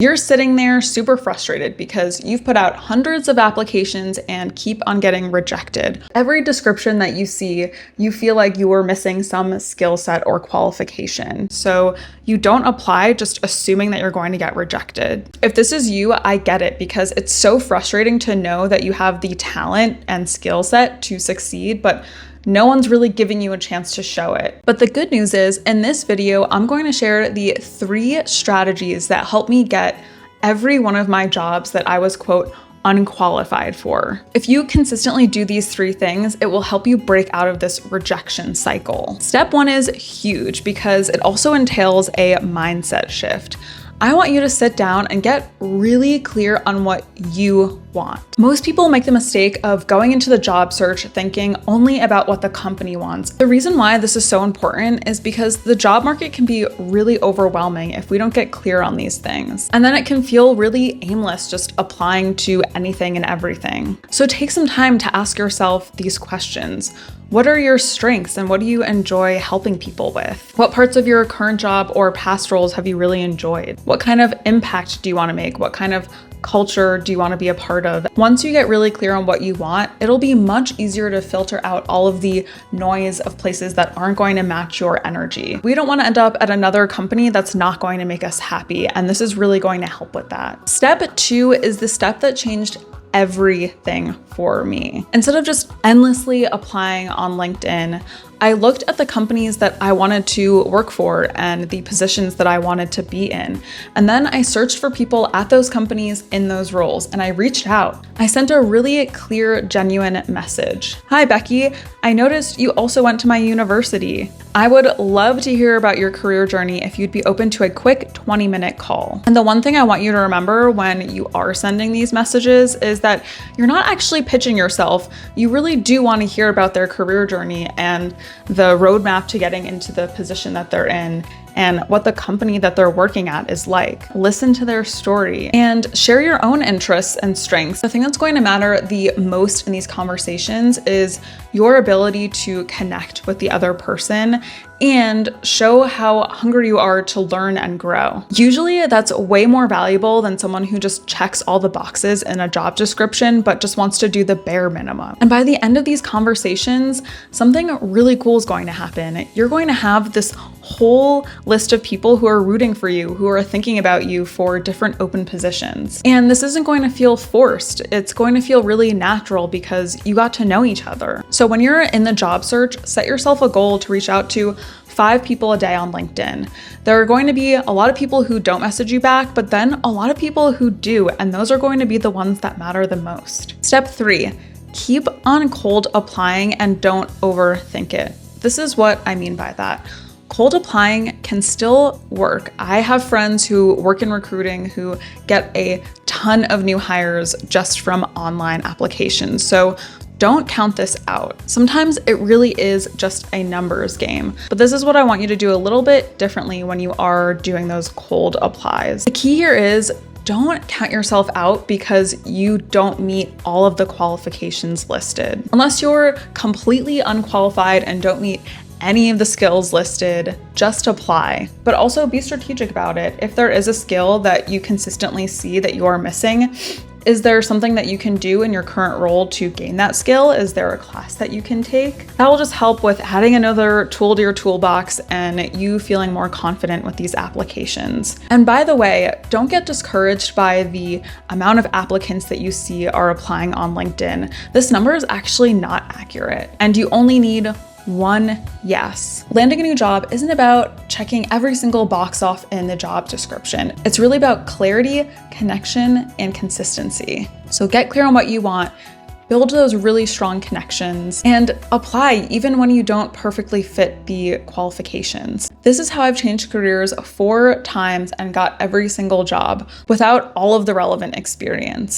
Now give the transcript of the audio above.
You're sitting there super frustrated because you've put out hundreds of applications and keep on getting rejected. Every description that you see, you feel like you are missing some skill set or qualification. So you don't apply just assuming that you're going to get rejected. If this is you, I get it, because it's so frustrating to know that you have the talent and skill set to succeed, but no one's really giving you a chance to show it. But the good news is, in this video, I'm going to share the 3 strategies that helped me get every one of my jobs that I was, quote, unqualified for. If you consistently do these 3 things, it will help you break out of this rejection cycle. Step 1 is huge because it also entails a mindset shift. I want you to sit down and get really clear on what you want. Most people make the mistake of going into the job search thinking only about what the company wants. The reason why this is so important is because the job market can be really overwhelming if we don't get clear on these things. And then it can feel really aimless just applying to anything and everything. So take some time to ask yourself these questions. What are your strengths and what do you enjoy helping people with? What parts of your current job or past roles have you really enjoyed? What kind of impact do you want to make? What kind of culture do you want to be a part of? Once you get really clear on what you want, it'll be much easier to filter out all of the noise of places that aren't going to match your energy. We don't want to end up at another company that's not going to make us happy, and this is really going to help with that. Step 2 is the step that changed everything for me. Instead of just endlessly applying on LinkedIn, I looked at the companies that I wanted to work for and the positions that I wanted to be in. And then I searched for people at those companies in those roles, and I reached out. I sent a really clear, genuine message. Hi, Becky. I noticed you also went to my university. I would love to hear about your career journey if you'd be open to a quick 20-minute call. And the one thing I want you to remember when you are sending these messages is that you're not actually pitching yourself. You really do want to hear about their career journey and the roadmap to getting into the position that they're in and what the company that they're working at is like. Listen to their story and share your own interests and strengths. The thing that's going to matter the most in these conversations is your ability to connect with the other person and show how hungry you are to learn and grow. Usually that's way more valuable than someone who just checks all the boxes in a job description but just wants to do the bare minimum. And by the end of these conversations, something really cool is going to happen. You're going to have this whole list of people who are rooting for you, who are thinking about you for different open positions. And this isn't going to feel forced. It's going to feel really natural because you got to know each other. So when you're in the job search, set yourself a goal to reach out to 5 people a day on LinkedIn. There are going to be a lot of people who don't message you back, but then a lot of people who do, and those are going to be the ones that matter the most. Step 3, keep on cold applying and don't overthink it. This is what I mean by that. Cold applying can still work. I have friends who work in recruiting who get a ton of new hires just from online applications. So don't count this out. Sometimes it really is just a numbers game, but this is what I want you to do a little bit differently when you are doing those cold applies. The key here is don't count yourself out because you don't meet all of the qualifications listed. Unless you're completely unqualified and don't meet any of the skills listed, just apply. But also be strategic about it. If there is a skill that you consistently see that you are missing, is there something that you can do in your current role to gain that skill? Is there a class that you can take? That will just help with adding another tool to your toolbox and you feeling more confident with these applications. And by the way, don't get discouraged by the amount of applicants that you see are applying on LinkedIn. This number is actually not accurate, and you only need 1 yes. Landing a new job isn't about checking every single box off in the job description. It's really about clarity, connection, and consistency. So get clear on what you want, build those really strong connections, and apply even when you don't perfectly fit the qualifications. This is how I've changed careers 4 times and got every single job without all of the relevant experience.